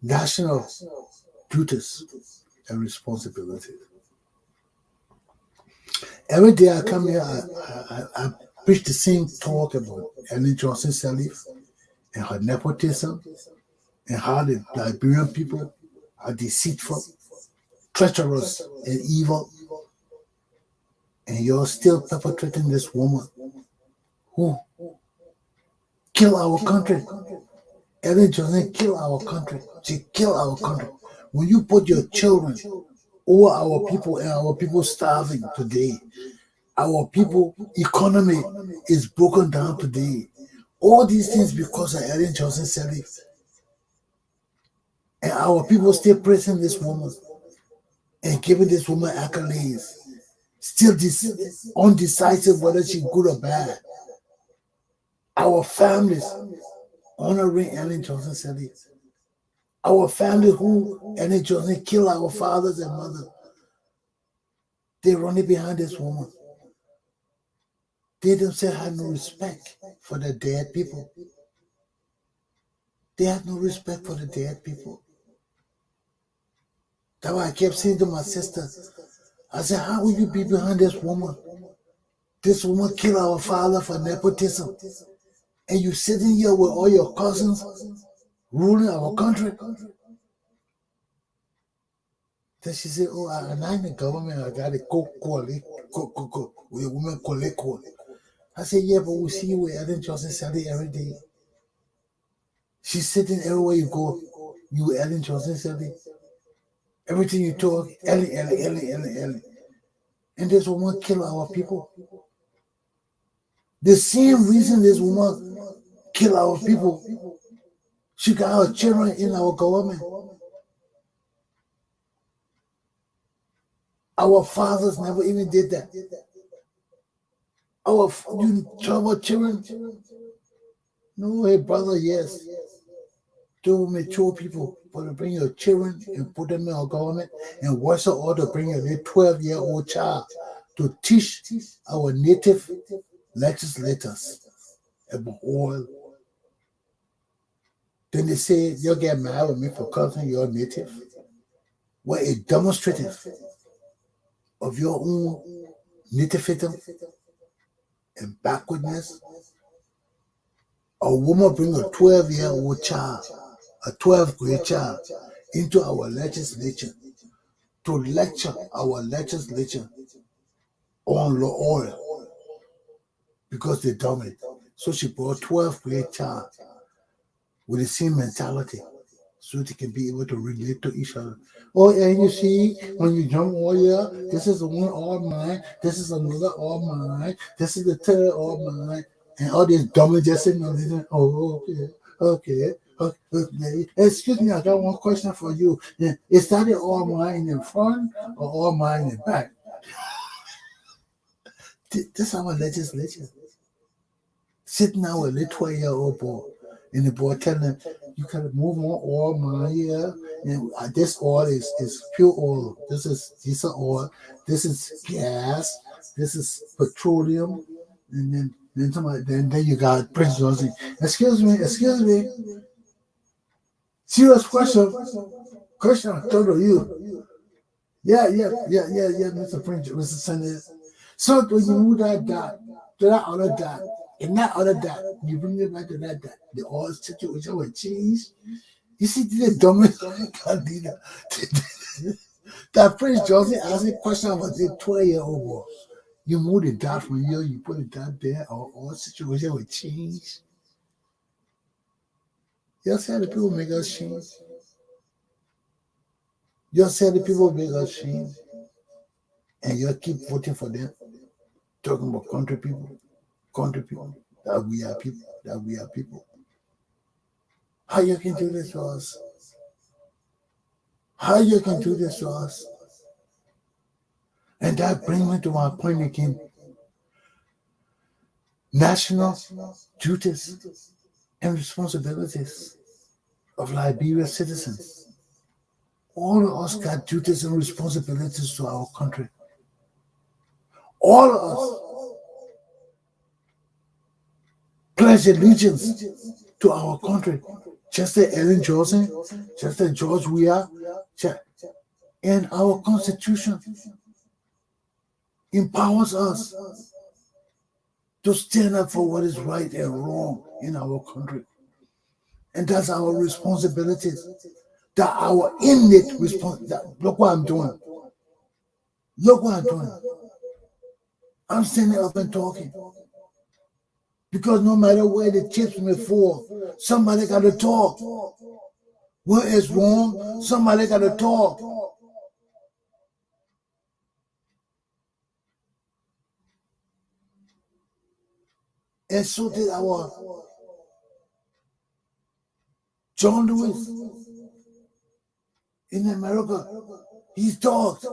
National duties and responsibilities. Every day I come here, I preach the same talk about Ellen Johnson Sirleaf and her nepotism and how the Liberian people are deceitful, treacherous, and evil. And you're still perpetrating this woman who killed our country. Ellen Johnson killed our country. She killed our country. When you put your children over our people and our people starving today, our people economy is broken down today. All these things because of Ellen Johnson Sirleaf. And our people still praising this woman and giving this woman accolades. Still undecisive whether she's good or bad. Our families honoring Ellen Johnson Sirleaf. Our family who Ellen Johnson killed our fathers and mothers. They're running behind this woman. They themselves have no respect for the dead people. They have no respect for the dead people. That's why I kept saying to my sister, I said, how will you be behind this woman? This woman killed our father for nepotism. And you sitting here with all your cousins ruling our country? Then she said, oh, I'm not in the government. I got to go. We women collect. I said, yeah, but we see you with Ellen Johnson Sally every day. She's sitting everywhere you go. You with Ellen Johnson Sally. Everything you talk, Ellie. And this woman kill our people. The same reason this woman kill our people, she got her children in our government. Our fathers never even did that. You trouble children? No, hey brother, yes. To mature people, but to bring your children and put them in our government, and worse of all, to bring a little 12-year-old child to teach our native legislators about oil. Then they say, you'll get mad with me for calling you're native. Well, a demonstrative of your own nativism and backwardness. A woman bring a 12-year-old child, a 12th grade child, into our legislature to lecture our legislature on oil because they dumb it. So she brought a 12th grade child with the same mentality so they can be able to relate to each other. Oh, and you see, when you jump oil, this is the one all mine, this is another all mine, this is the third all mine. And all these dummies just sitting on this. Oh, okay. Excuse me, I got one question for you. Is that all mine in the front or all mine in the back? This is our legislature. Sitting now with a little 12-year-old boy, and the boy telling them, you gotta move on all mine here. And this oil is pure oil. This is diesel oil. This is gas. This is petroleum. And then you got Prince Johnson. Excuse me. Serious question I throw to you. Yeah, Mr. Prince, Mr. Senator. So when you move that dot to that other dot, and that other dot, you bring it back to that dot, the oil situation will change. You see, the dumbest can't do that. That Prince Johnson asked a question about the 12-year-old boy. You move the dot from here, you put the dot there, or situation will change. You see how the people make us change? You see how the people make us change? And you keep voting for them, talking about country people, that we are people. How you can do this to us? How you can do this to us? And that brings me to my point again. National duties and responsibilities of Liberian citizens. All of us got duties and responsibilities to our country. All of us pledge allegiance to our country. Just like Ellen Johnson, just like George Weah, and our Constitution empowers us to stand up for what is right and wrong in our country. And that's our responsibilities. That our innate responsibility. Look what I'm doing. I'm standing up and talking. Because no matter where the chips may fall, somebody got to talk. Where it's wrong, somebody got to talk. And so did our John Lewis in America. He talked.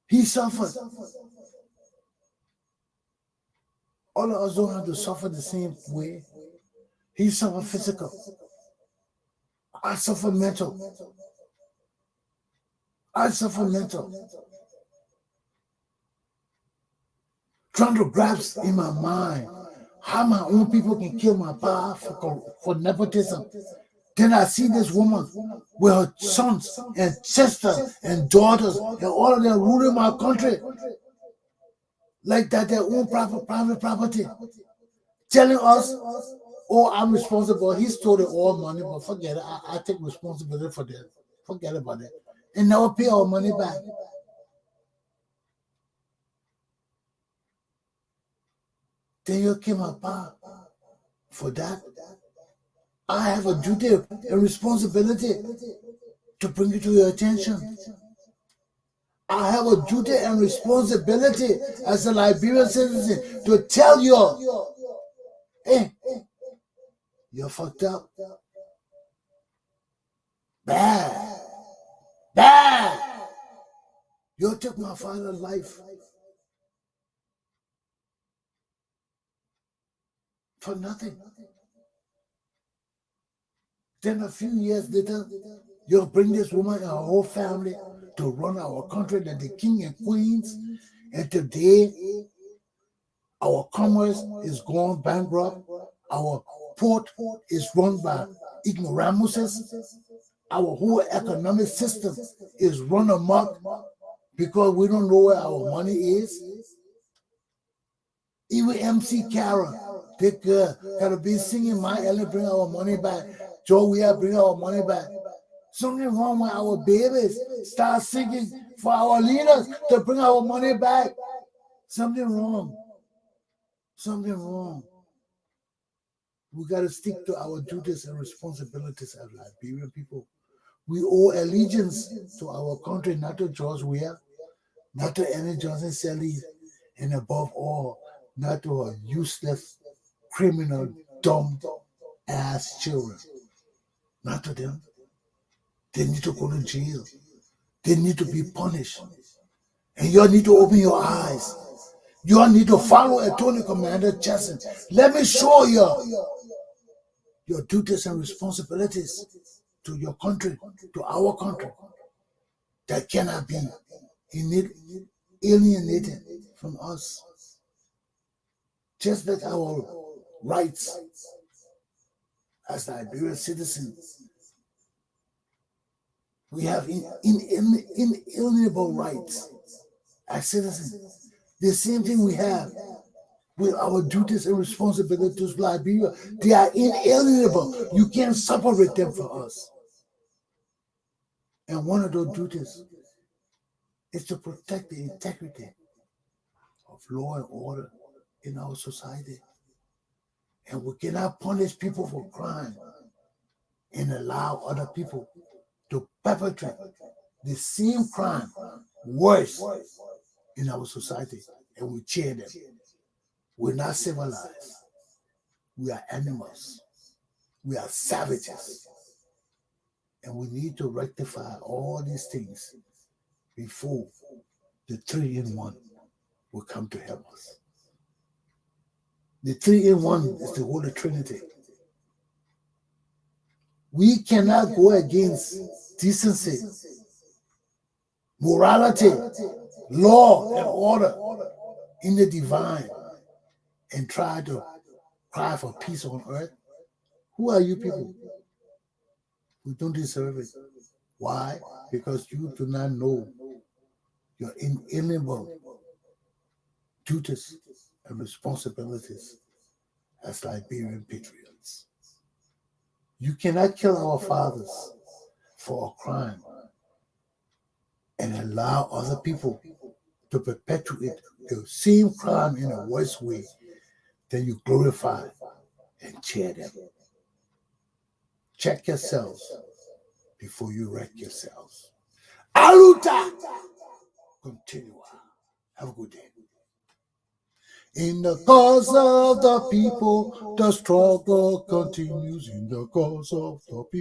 He suffered. All of us don't have to suffer the same way. He suffered physical. I suffer mental. Trying to grasp in my mind how my own people can kill my pa for nepotism. Then I see this woman with her sons and sisters and daughters and all of them ruling my country like that their own private property, telling us, oh, I'm responsible. He stole all money, but forget it. I take responsibility for that. Forget about it. And never pay our money back. Then you came apart for that. I have a duty and responsibility to bring it to your attention. I have a duty and responsibility as a Liberian citizen to tell you, hey, you're fucked up. Bad. You took my father's life for nothing. Then a few years later, you'll bring this woman and her whole family to run our country, that the king and queens. And today, our commerce is going bankrupt. Our port is run by ignoramuses. Our whole economic system is run amok because we don't know where our money is. Even MC Kara, that girl, gotta be singing My Ellen, bring our money back. Joe, we have bring our money back. Something wrong with our babies. Start singing for our leaders to bring our money back. Something wrong. We got to stick to our duties and responsibilities as Liberian people. We owe allegiance to our country, not to George Weah, not to Annie Johnson Sally, and above all, not to her useless, criminal, dumb ass children. Not to them. They need to go to jail. They need to be punished. And you all need to open your eyes. You all need to follow Attorney Commander Chesson. Let me show you your duties and responsibilities to your country, to our country, that cannot be alienated from us. Just like our rights as Liberian citizens, we have inalienable rights as citizens. The same thing we have with our duties and responsibilities to Liberia. They are inalienable. You can't separate them from us. And one of those duties is to protect the integrity of law and order in our society. And we cannot punish people for crime and allow other people to perpetrate the same crime worse in our society, and we cheer them. We're not civilized. We are animals. We are savages. And we need to rectify all these things before the 3-in-1 will come to help us. The 3-in-1 is the Holy Trinity. We cannot go against decency, morality, law, and order in the divine and try to cry for peace on earth. Who are you people? We don't deserve it. Why? Because you do not know your inalienable duties and responsibilities as Liberian patriots. You cannot kill our fathers for a crime and allow other people to perpetuate the same crime in a worse way. Then you glorify and cheer them. Check yourselves before you wreck yourselves. Aluta! Continua. Have a good day. In the cause of the people, the struggle continues. In the cause of the people.